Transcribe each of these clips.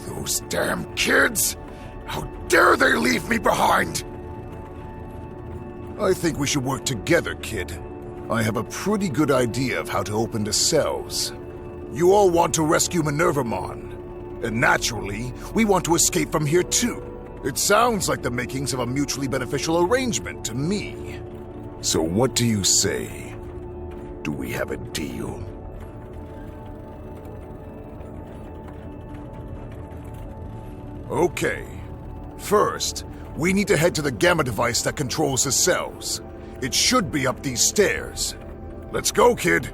Those damn kids! How dare they leave me behind! I think we should work together, kid. I have a pretty good idea of how to open the cells. You all want to rescue Minervamon. And naturally, we want to escape from here too. It sounds like the makings of a mutually beneficial arrangement to me. So what do you say? Do we have a deal? Okay. First, we need to head to the gamma device that controls the cells. It should be up these stairs. Let's go, kid.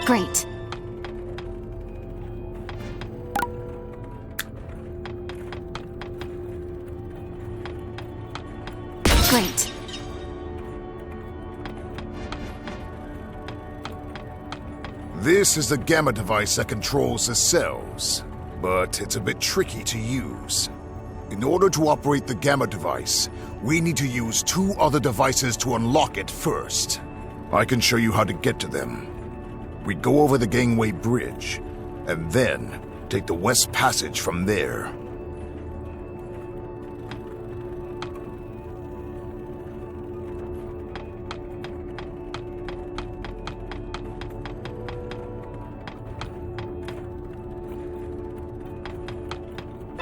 Great. Great. This is the gamma device that controls the cells, but it's a bit tricky to use. In order to operate the gamma device, we need to use 2 other devices to unlock it first. I can show you how to get to them. We go over the gangway bridge, and then take the west passage from there.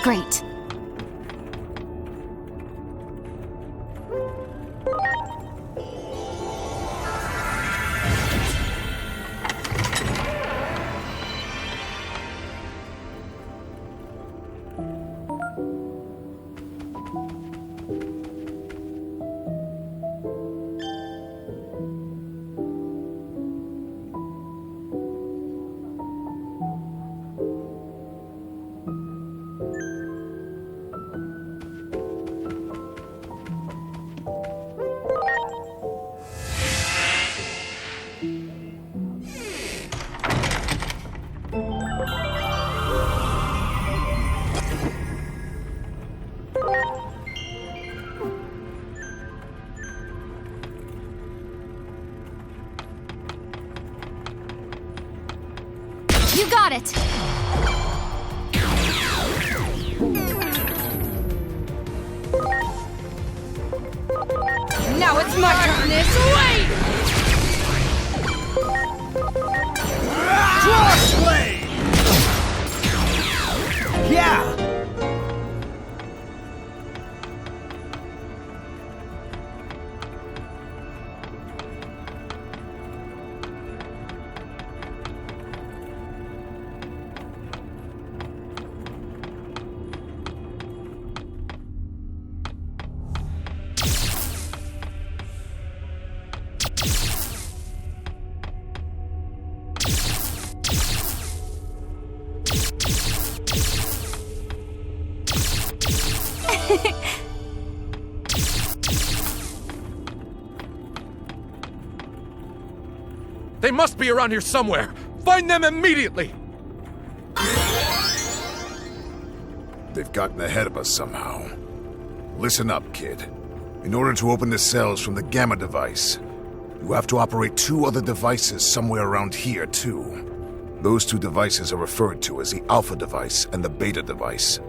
Great. You got it! Now it's my turn this way! Crossblade! Yeah! They must be around here somewhere! Find them immediately! They've gotten ahead of us somehow. Listen up, kid. In order to open the cells from the gamma device, you have to operate 2 other devices somewhere around here, too. Those 2 devices are referred to as the Alpha device and the Beta device.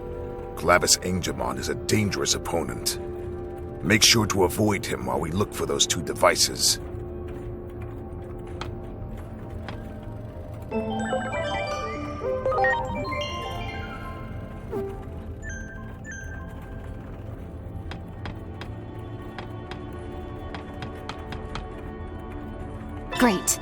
Clavis-Angemon is a dangerous opponent. Make sure to avoid him while we look for those 2 devices. Great.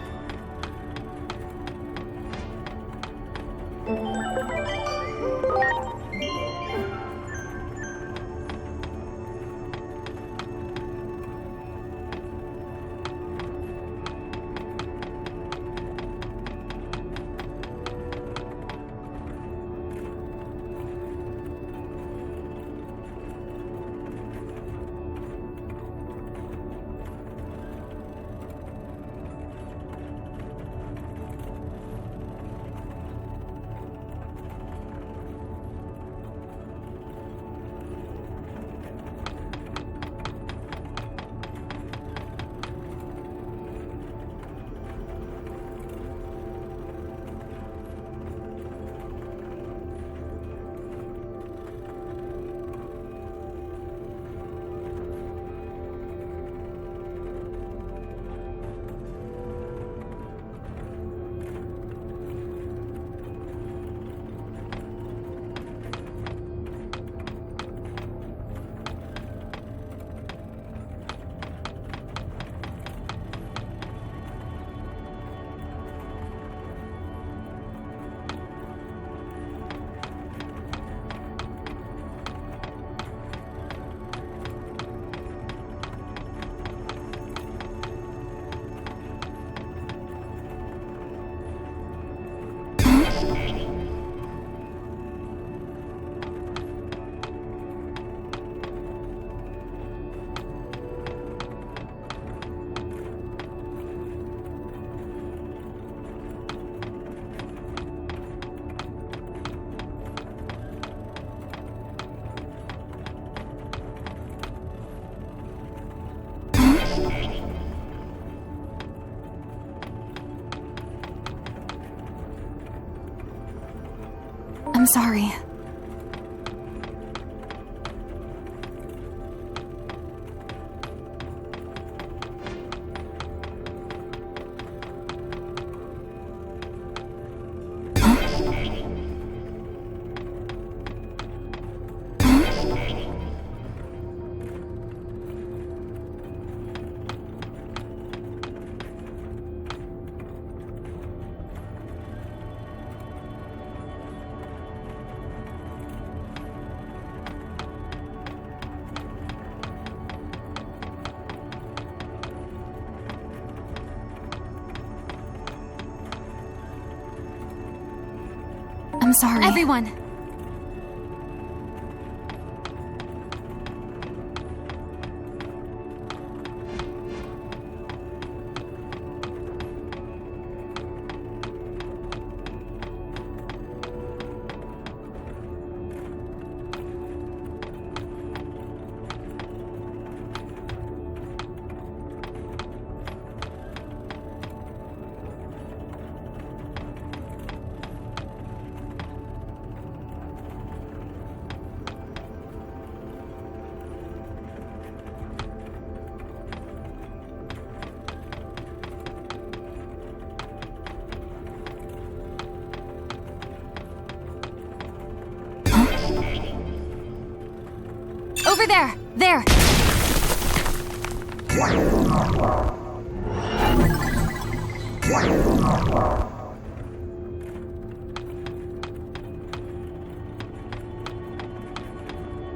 I'm sorry. I'm sorry. Everyone! Over there! There!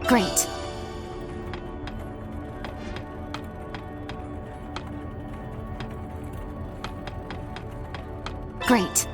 Great. Great.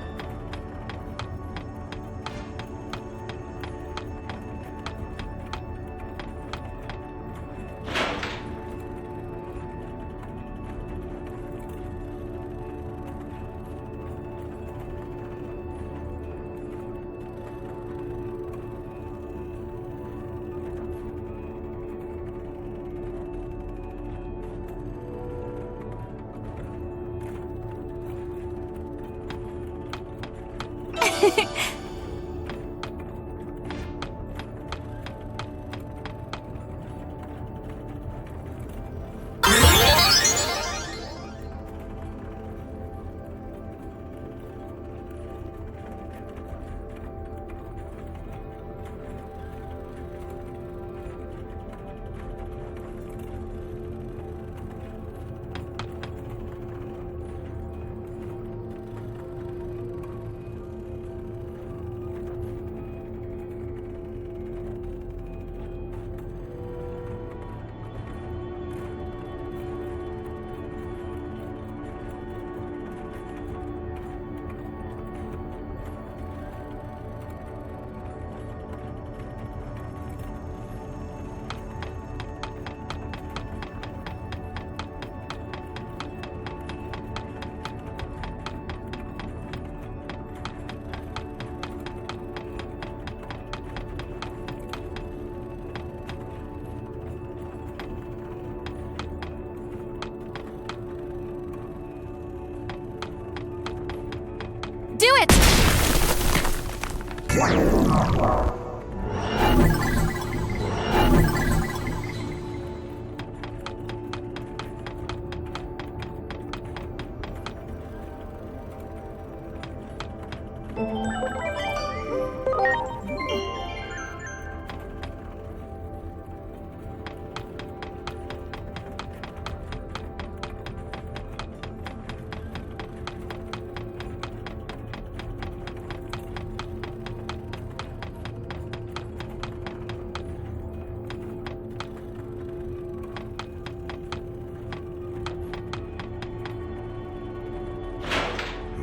Do it!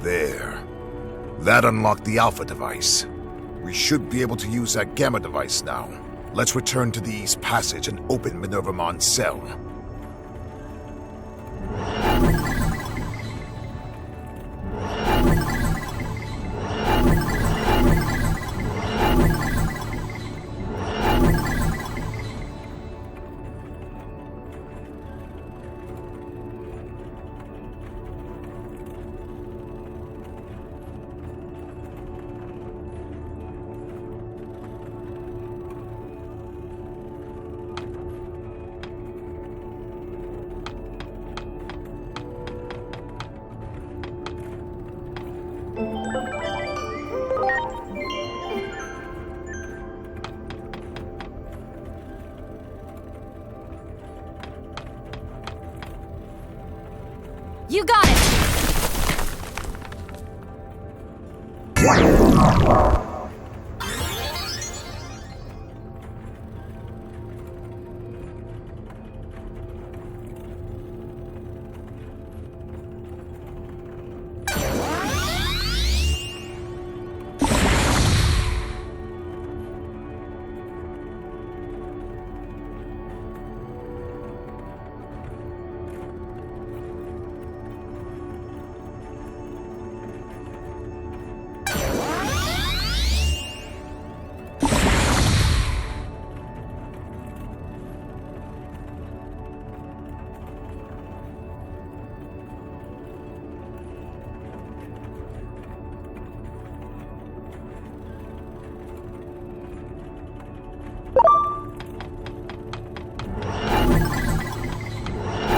There. That unlocked the Alpha device. We should be able to use that Gamma device now. Let's return to the East Passage and open Minervamon's cell.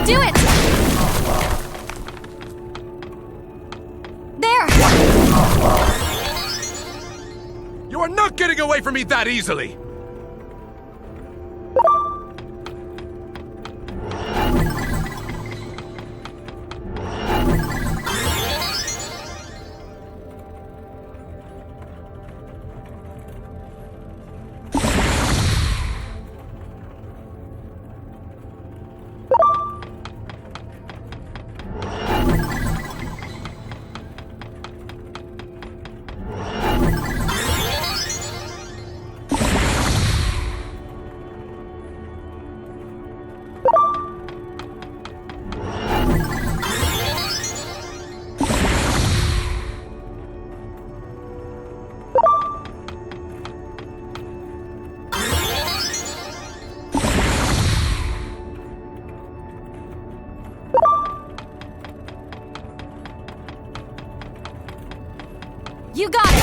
Do it! There! You are not getting away from me that easily! You got it!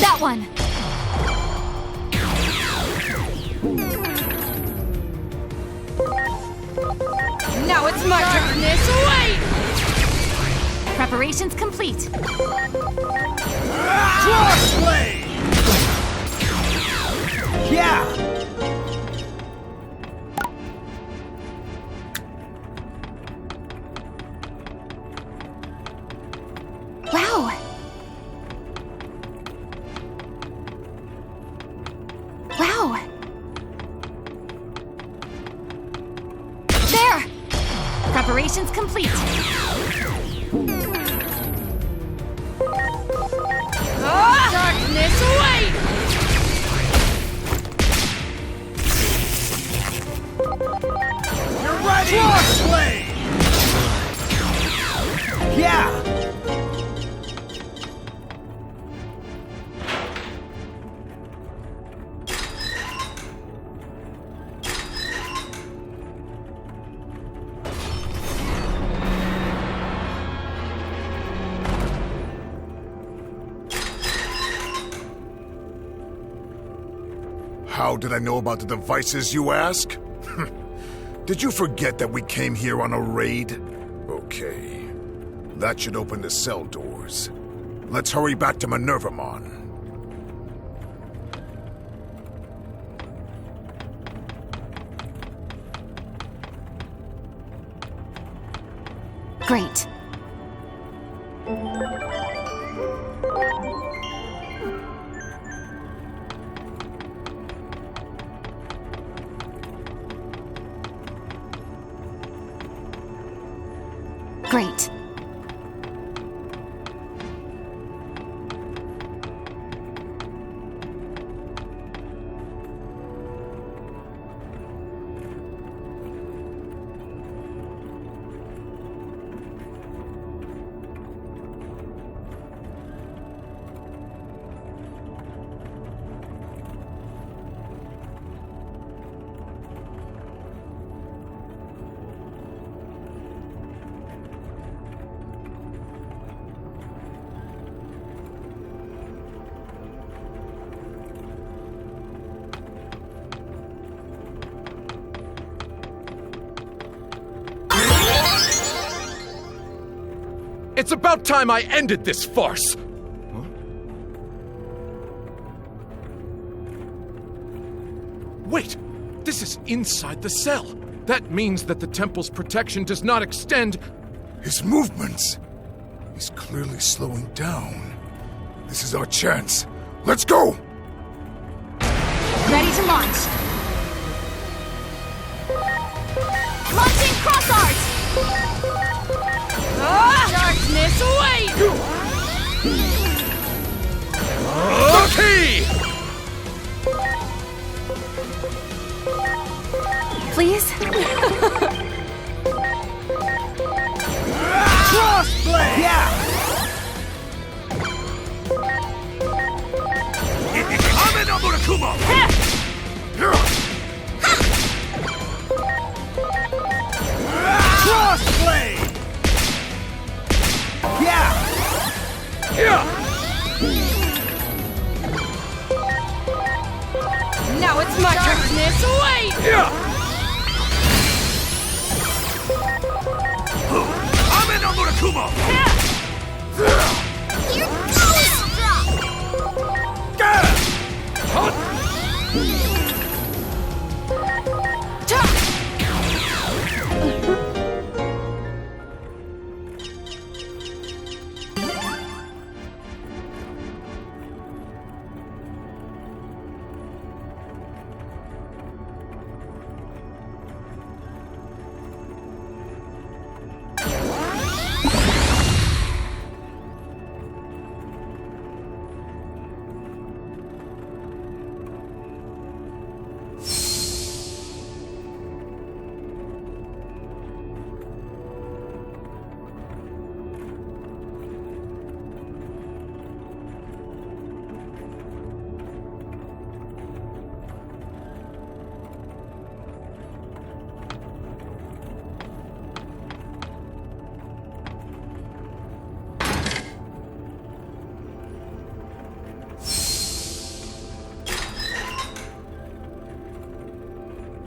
That one! Now it's my turn! Wait! Preparations complete. Crossblade! Yeah! Wow! Wow! There! Preparations complete. Darkness, wait! You're ready! Crossblade! Yeah! How did I know about the devices, you ask? Did you forget that we came here on a raid? Okay. That should open the cell doors. Let's hurry back to Minervamon. Great. Great. It's about time I ended this farce! Huh? Wait! This is inside the cell! That means that the temple's protection does not extend... His movements! He's clearly slowing down. This is our chance. Let's go! Ready to launch. Launching cross arts! Darkness, wait! The key! Please? Crossblade! Yeah! Crossblade! Yeah! Yeah! Now it's my darkness, wait! Yeah! Here goes!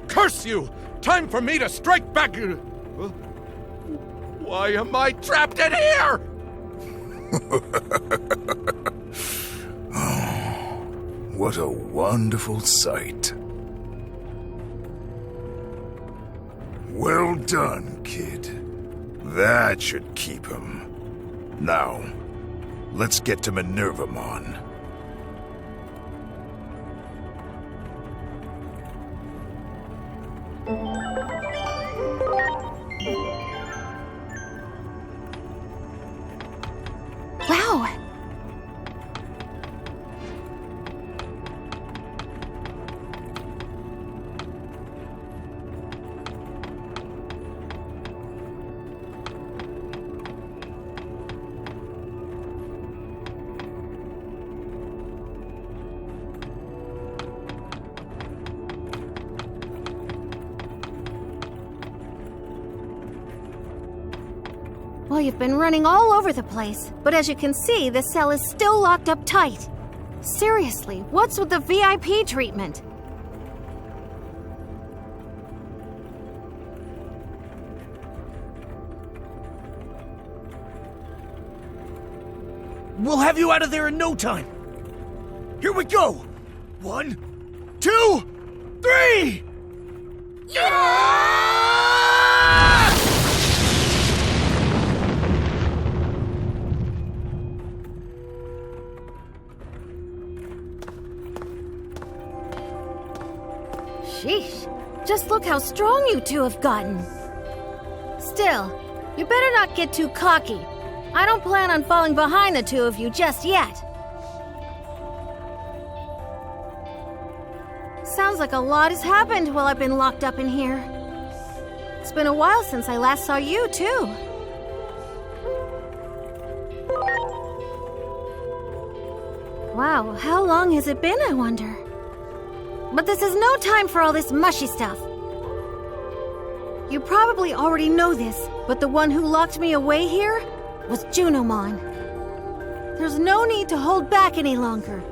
Curse you! Time for me to strike back! Why am I trapped in here? What a wonderful sight. Well done, kid. That should keep him. Now, let's get to Minervamon. Wow! Well, you've been running all over the place, but as you can see, the cell is still locked up tight. Seriously, what's with the VIP treatment? We'll have you out of there in no time. Here we go. 1, 2, 3! Sheesh. Just look how strong you two have gotten. Still, You better not get too cocky. I don't plan on falling behind the two of you just yet. Sounds like a lot has happened while I've been locked up in here. It's been a while since I last saw you, too. Wow, how long has it been, I wonder? But this is no time for all this mushy stuff. You probably already know this, but the one who locked me away here was Junimon. There's no need to hold back any longer.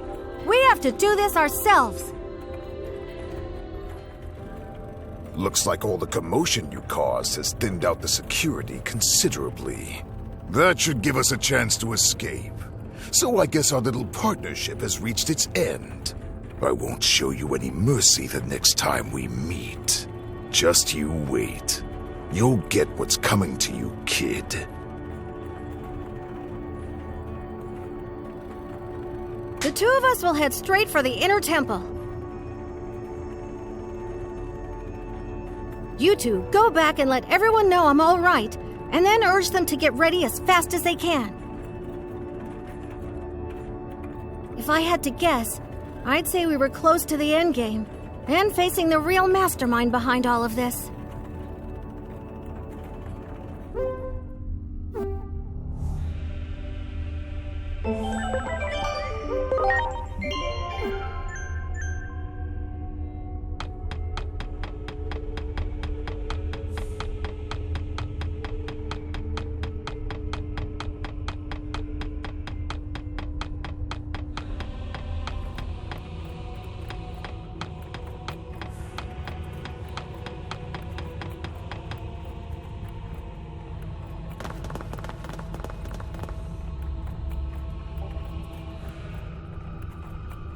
We have to do this ourselves. Looks like all the commotion you caused has thinned out the security considerably. That should give us a chance to escape. So I guess our little partnership has reached its end. I won't show you any mercy the next time we meet. Just you wait. You'll get what's coming to you, kid. The two of us will head straight for the inner temple. You two, go back and let everyone know I'm all right, and then urge them to get ready as fast as they can. If I had to guess, I'd say we were close to the endgame, and facing the real mastermind behind all of this.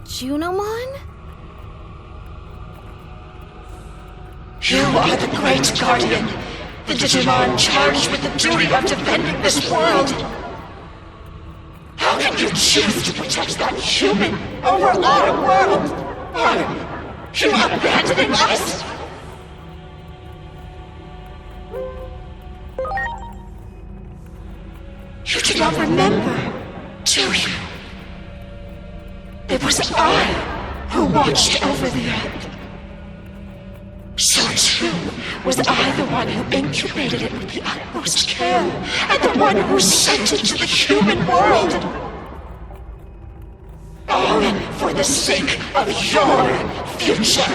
Junimon? You are the Great Guardian, the Digimon charged with the duty of defending this world. How can you choose to protect that human over our world? Are you abandoning us? You do not remember, do you? It was I who watched over the end. So too was I the one who incubated it with the utmost care, and the one who sent it to the human world. All for the sake of your future.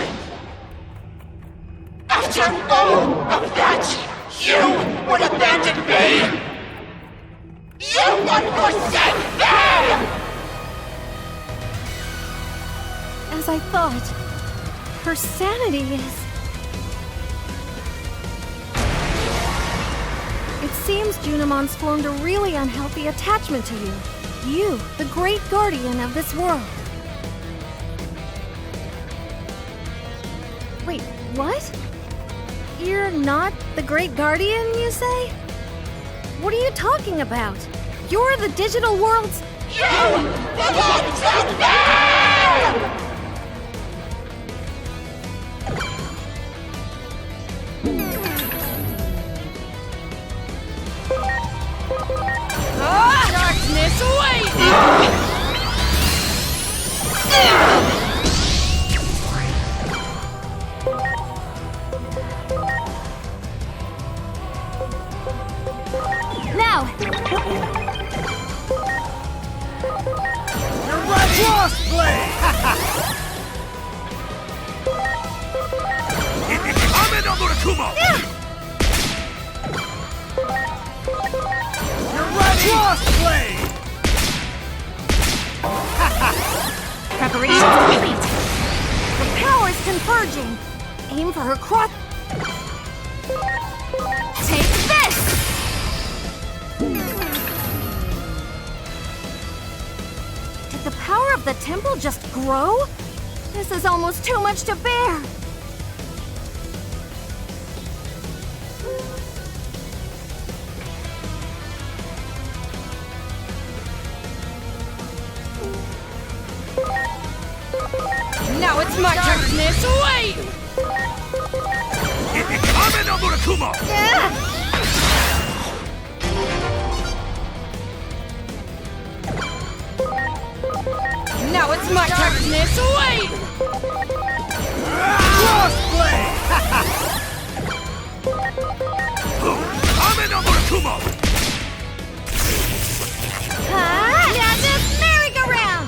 After all of that, you would abandon me. You would forsake them! As I thought, her sanity is... It seems Junimon's formed a really unhealthy attachment to you. You, the great guardian of this world. Wait, what? You're not the great guardian, you say? What are you talking about? You're the digital world's... You belong to them! Darkness, wait! Now! You're right, crossblade! Crossblade! Preparations complete. The power's converging. Aim for her cross... Take this! Did the power of the temple just grow? This is almost too much to bear. Now it's my darkness, wait! Now it's my darkness, wait! Crossblade! Yeah, this merry-go-round!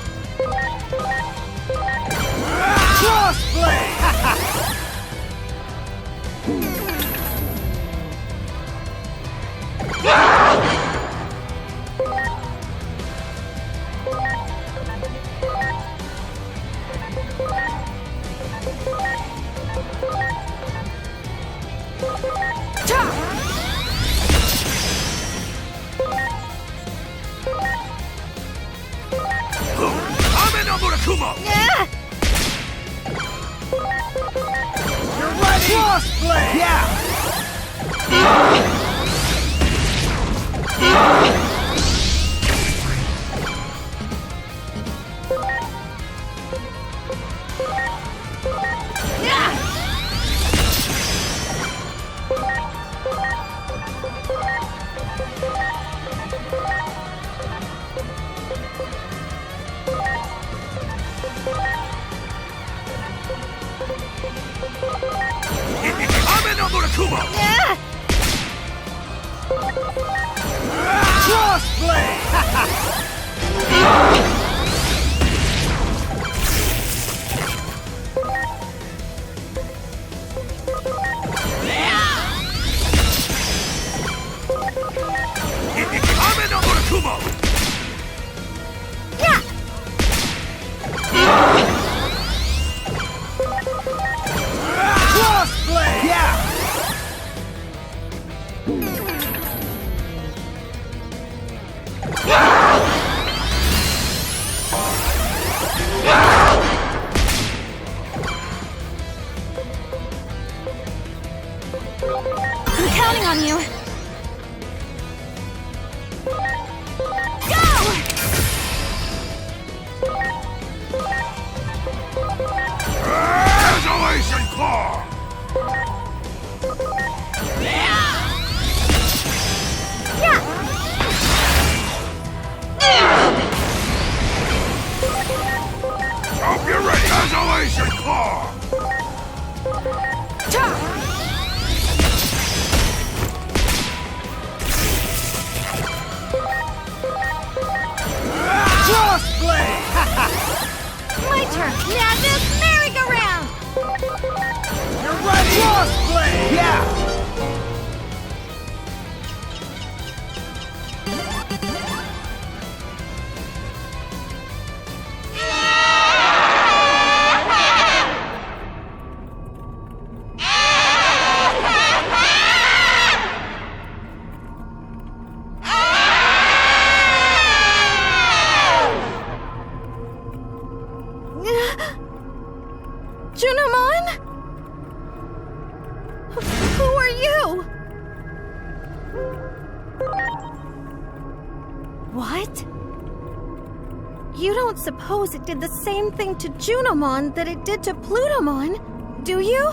Crossblade! Yeah! You're ready! Crossblade! Yeah! Yeah! Crossblade! Yeah! Crossblade! Yeah! I'm counting on you. Go! Isolation Claw! Yeah! Hope you're ready! Isolation Claw! Crossblade! My turn. Now this merry-go-round. You're ready! Crossblade! Yeah! Junimon? Who are you? What? You don't suppose it did the same thing to Junimon that it did to Plutomon, do you?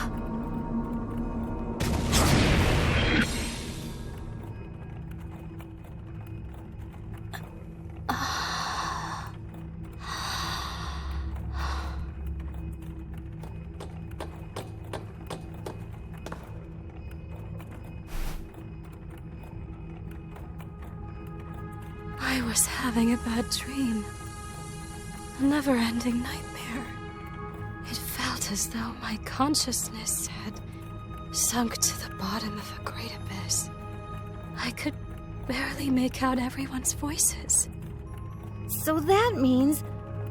I was having a bad dream. A never-ending nightmare. It felt as though my consciousness had sunk to the bottom of a great abyss. I could barely make out everyone's voices. So that means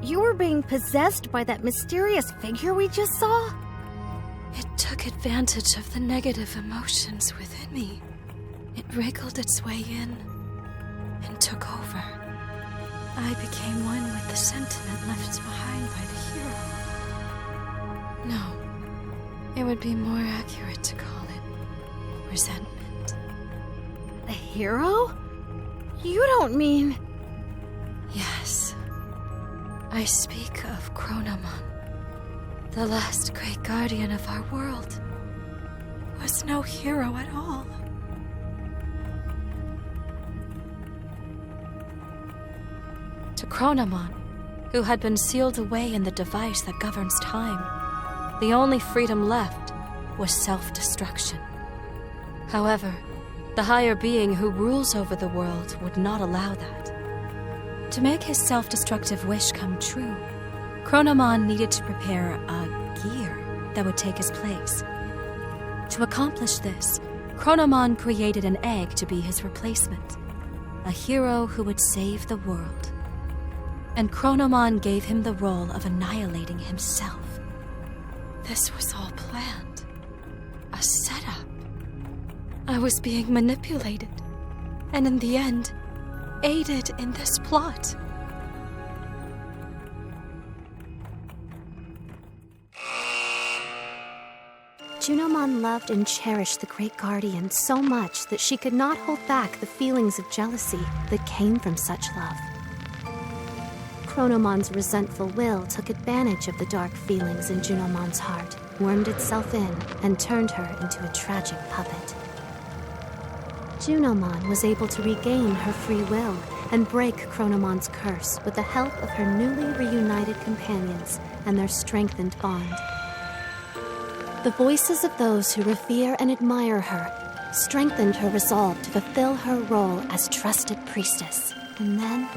you were being possessed by that mysterious figure we just saw? It took advantage of the negative emotions within me. It wriggled its way in and took over. I became one with the sentiment left behind by the hero. No, it would be more accurate to call it resentment. The hero? You don't mean... Yes. I speak of Chronomon, the last great guardian of our world. Was no hero at all. To Chronomon, who had been sealed away in the device that governs time. The only freedom left was self-destruction. However, the higher being who rules over the world would not allow that. To make his self-destructive wish come true, Chronomon needed to prepare a gear that would take his place. To accomplish this, Chronomon created an egg to be his replacement, a hero who would save the world. And Chronomon gave him the role of annihilating himself. This was all planned. A setup. I was being manipulated, and in the end, aided in this plot. Junomon loved and cherished the Great Guardian so much that she could not hold back the feelings of jealousy that came from such love. Chronomon's resentful will took advantage of the dark feelings in Junomon's heart, wormed itself in, and turned her into a tragic puppet. Junomon was able to regain her free will and break Chronomon's curse with the help of her newly reunited companions and their strengthened bond. The voices of those who revere and admire her strengthened her resolve to fulfill her role as trusted priestess. And then,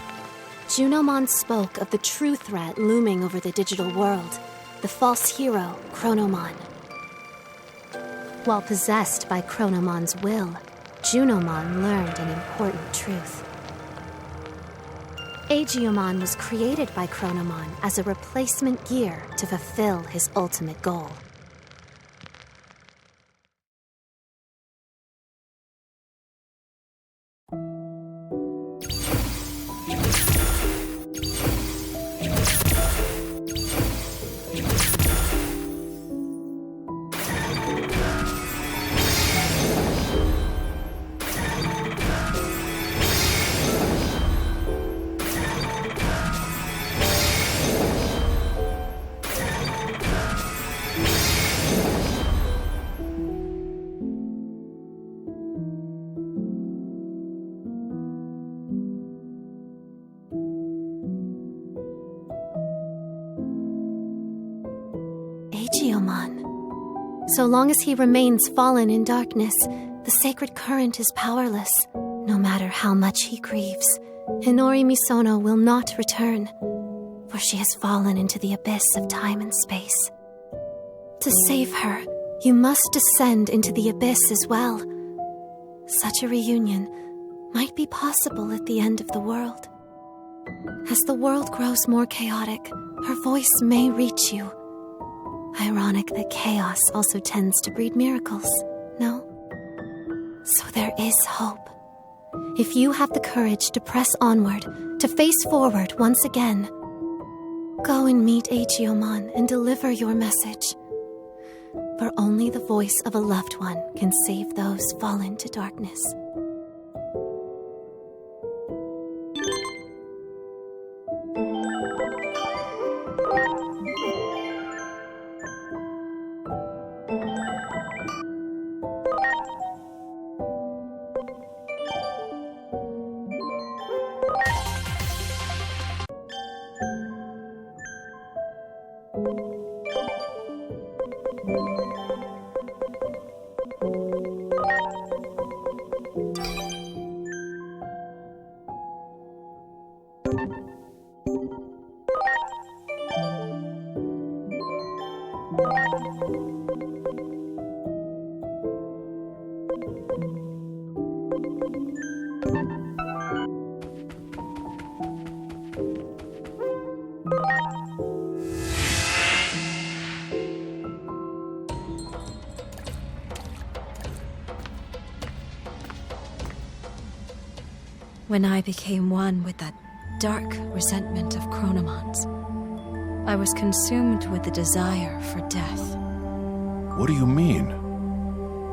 Junomon spoke of the true threat looming over the digital world, the false hero, Chronomon. While possessed by Chronomon's will, Junomon learned an important truth. Agiomon was created by Chronomon as a replacement gear to fulfill his ultimate goal. So long as he remains fallen in darkness, the sacred current is powerless. No matter how much he grieves, Hinori Misono will not return, for she has fallen into the abyss of time and space. To save her, you must descend into the abyss as well. Such a reunion might be possible at the end of the world. As the world grows more chaotic, her voice may reach you. Ironic that chaos also tends to breed miracles, no? So there is hope. If you have the courage to press onward, to face forward once again, go and meet Agiomon and deliver your message. For only the voice of a loved one can save those fallen to darkness. When I became one with that dark resentment of Chronomon's, I was consumed with the desire for death. What do you mean?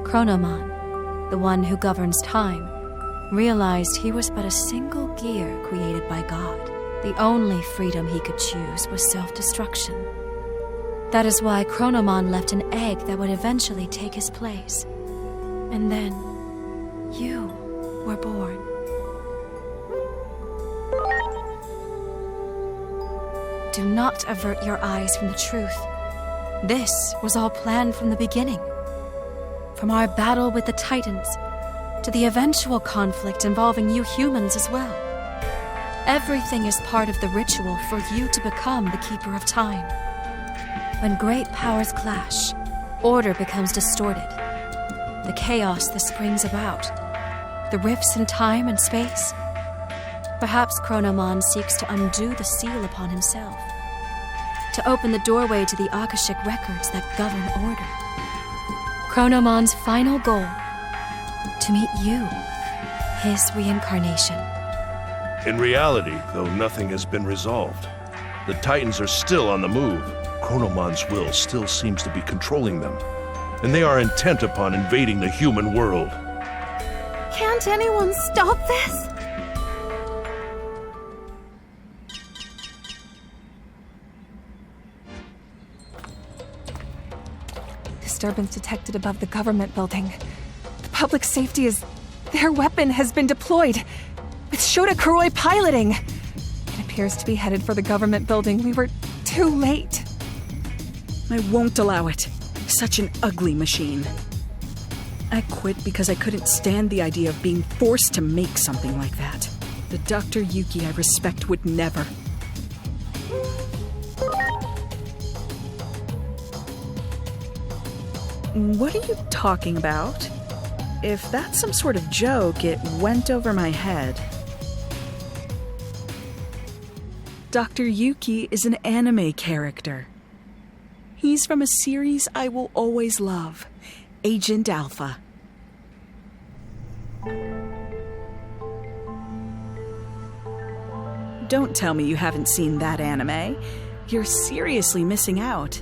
Chronomon, the one who governs time, realized he was but a single gear created by God. The only freedom he could choose was self-destruction. That is why Chronomon left an egg that would eventually take his place. And then, you were born. do not avert your eyes from the truth. This was all planned from the beginning. From our battle with the Titans, to the eventual conflict involving you humans as well. Everything is part of the ritual for you to become the Keeper of Time. When great powers clash, order becomes distorted. The chaos this brings about, the rifts in time and space. Perhaps Chronomon seeks to undo the seal upon himself, to open the doorway to the Akashic records that govern order. Chronomon's final goal, to meet you, his reincarnation. In reality, though nothing has been resolved, the Titans are still on the move. Chronomon's will still seems to be controlling them, and they are intent upon invading the human world. Can't anyone stop this? Disturbance detected above the government building. The public safety is... Their weapon has been deployed, with Shota Kuroi piloting. It appears to be headed for the government building. We were too late. I won't allow it. Such an ugly machine. I quit because I couldn't stand the idea of being forced to make something like that. The Dr. Yuki I respect would never. What are you talking about? If that's some sort of joke, it went over my head. Dr. Yuki is an anime character. He's from a series I will always love, Agent Alpha. Don't tell me you haven't seen that anime. You're seriously missing out.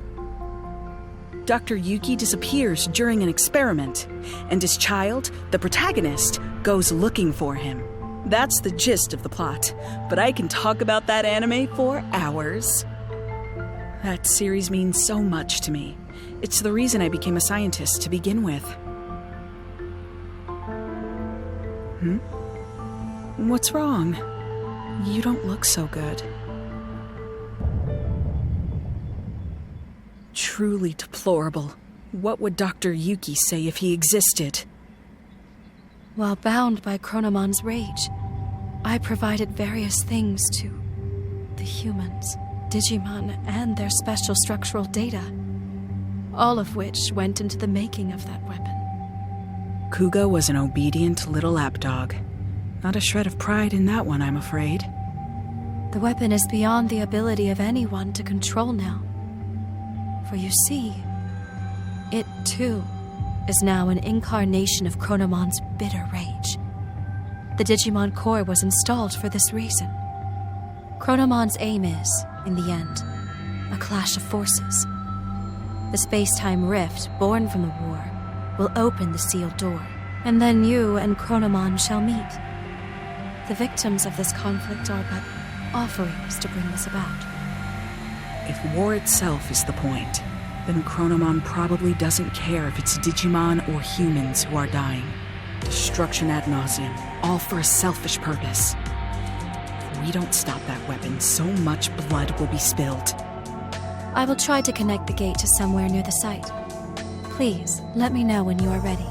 Dr. Yuki disappears during an experiment, and his child, the protagonist, goes looking for him. That's the gist of the plot, but I can talk about that anime for hours. That series means so much to me. It's the reason I became a scientist to begin with. What's wrong? You don't look so good. Truly deplorable. What would Dr. Yuki say if he existed? While bound by Chronomon's rage, I provided various things to the humans, Digimon, and their special structural data, all of which went into the making of that weapon. Kuga was an obedient little lapdog. Not a shred of pride in that one, I'm afraid. The weapon is beyond the ability of anyone to control now. For you see, it too is now an incarnation of Chronomon's bitter rage. The Digimon core was installed for this reason. Chronomon's aim is, in the end, a clash of forces. The space-time rift born from the war will open the sealed door, and then you and Chronomon shall meet. The victims of this conflict are but offerings to bring this about. If war itself is the point, then Chronomon probably doesn't care if it's Digimon or humans who are dying. Destruction ad nauseum, all for a selfish purpose. If we don't stop that weapon, so much blood will be spilled. I will try to connect the gate to somewhere near the site. Please, let me know when you are ready.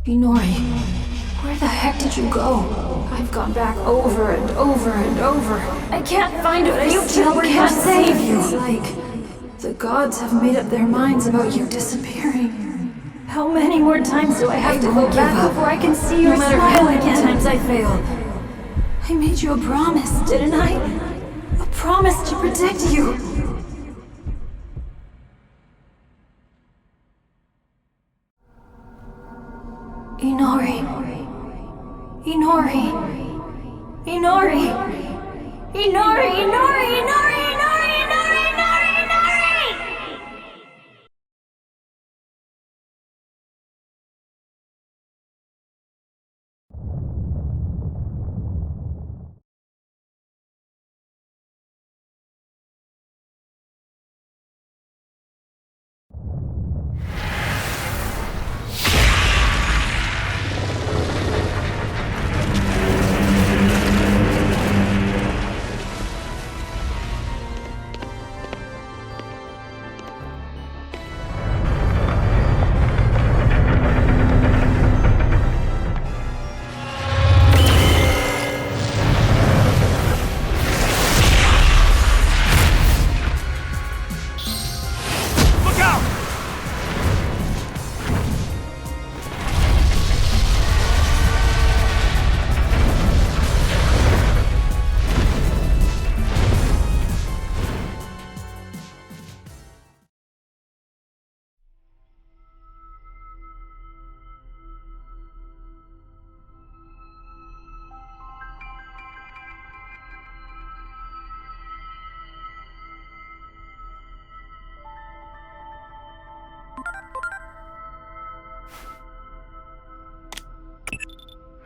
Inori, where the heck did you go? I've gone back over and over and over. I can't find it. I still can't save you. It's like the gods have made up their minds about you disappearing. How many more times do I have to go back before I can see your smile again? No matter how many times I fail. I made you a promise, didn't I? A promise to protect you. Inori. Inori. Inori. Inori. Inori. Inori. Inori. Inori. Inori. Inori.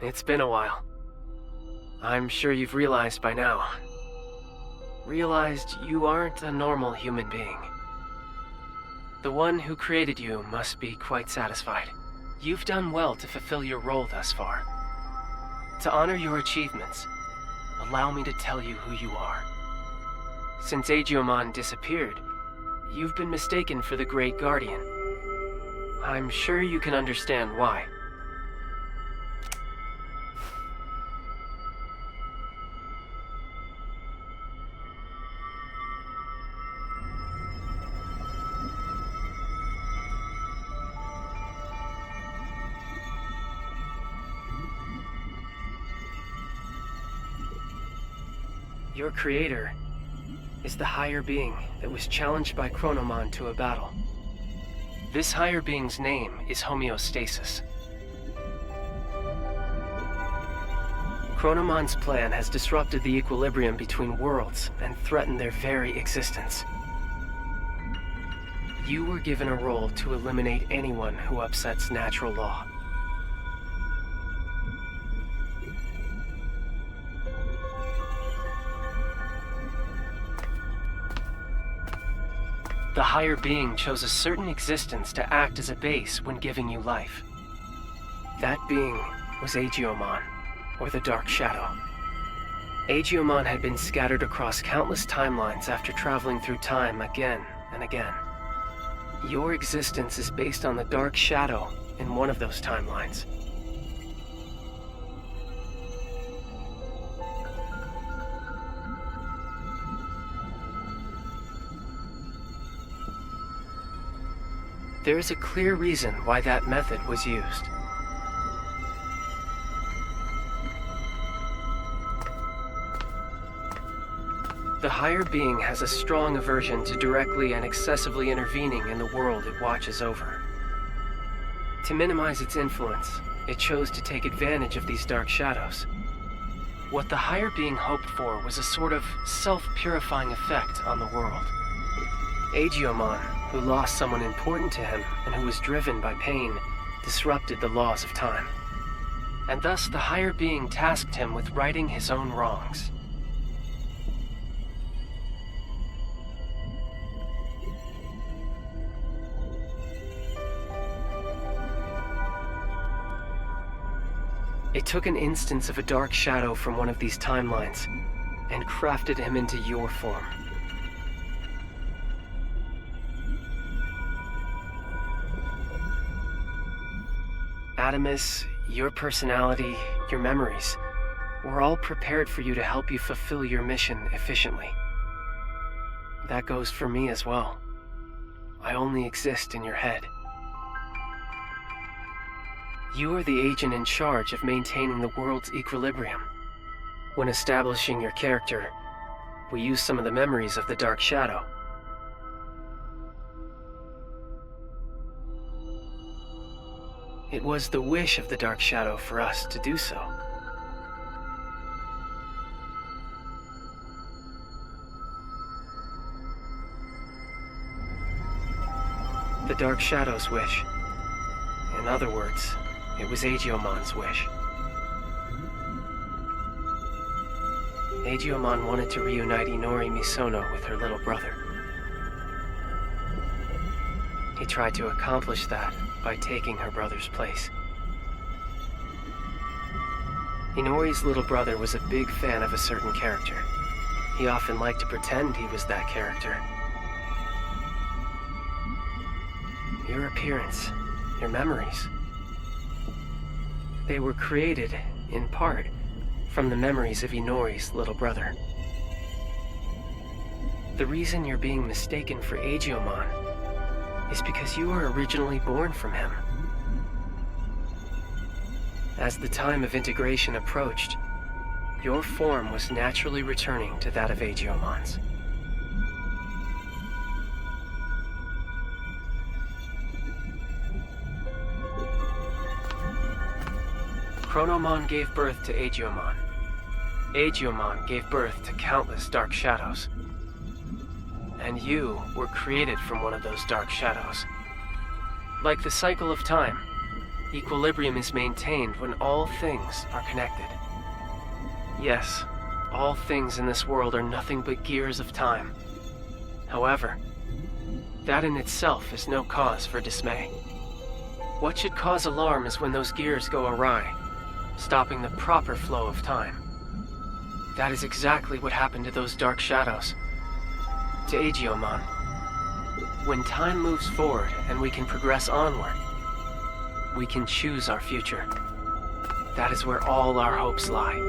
It's been a while. I'm sure you've realized by now. Realized you aren't a normal human being. The one who created you must be quite satisfied. You've done well to fulfill your role thus far. To honor your achievements, allow me to tell you who you are. Since Agiomon disappeared, you've been mistaken for the Great Guardian. I'm sure you can understand why. Your creator is the higher being that was challenged by Chronomon to a battle. This higher being's name is Homeostasis. Chronomon's plan has disrupted the equilibrium between worlds and threatened their very existence. You were given a role to eliminate anyone who upsets natural law. The higher being chose a certain existence to act as a base when giving you life. That being was Agiomon, or the Dark Shadow. Agiomon had been scattered across countless timelines after traveling through time again and again. Your existence is based on the Dark Shadow in one of those timelines. There is a clear reason why that method was used. The higher being has a strong aversion to directly and excessively intervening in the world it watches over. To minimize its influence, it chose to take advantage of these dark shadows. What the higher being hoped for was a sort of self-purifying effect on the world. Agiomon, who lost someone important to him and who was driven by pain, disrupted the laws of time. And thus the higher being tasked him with righting his own wrongs. It took an instance of a dark shadow from one of these timelines and crafted him into your form. ADAMAS, your personality, your memories, were all prepared for you to help you fulfill your mission efficiently. That goes for me as well. I only exist in your head. You are the agent in charge of maintaining the world's equilibrium. When establishing your character, we use some of the memories of the Dark Shadow. It was the wish of the Dark Shadow for us to do so. The Dark Shadow's wish. In other words, it was Agiomon's wish. Agiomon wanted to reunite Inori Misono with her little brother. He tried to accomplish that by taking her brother's place. Inori's little brother was a big fan of a certain character. He often liked to pretend he was that character. Your appearance, your memories, they were created, in part, from the memories of Inori's little brother. The reason you're being mistaken for Agiomon is because you were originally born from him. As the time of integration approached, your form was naturally returning to that of Agiomon's. Chronomon gave birth to Agiomon. Agiomon gave birth to countless dark shadows. And you were created from one of those dark shadows. Like the cycle of time, equilibrium is maintained when all things are connected. Yes, all things in this world are nothing but gears of time. However, that in itself is no cause for dismay. What should cause alarm is when those gears go awry, stopping the proper flow of time. That is exactly what happened to those dark shadows. To Aegyoman. When time moves forward and we can progress onward, we can choose our future. That is where all our hopes lie.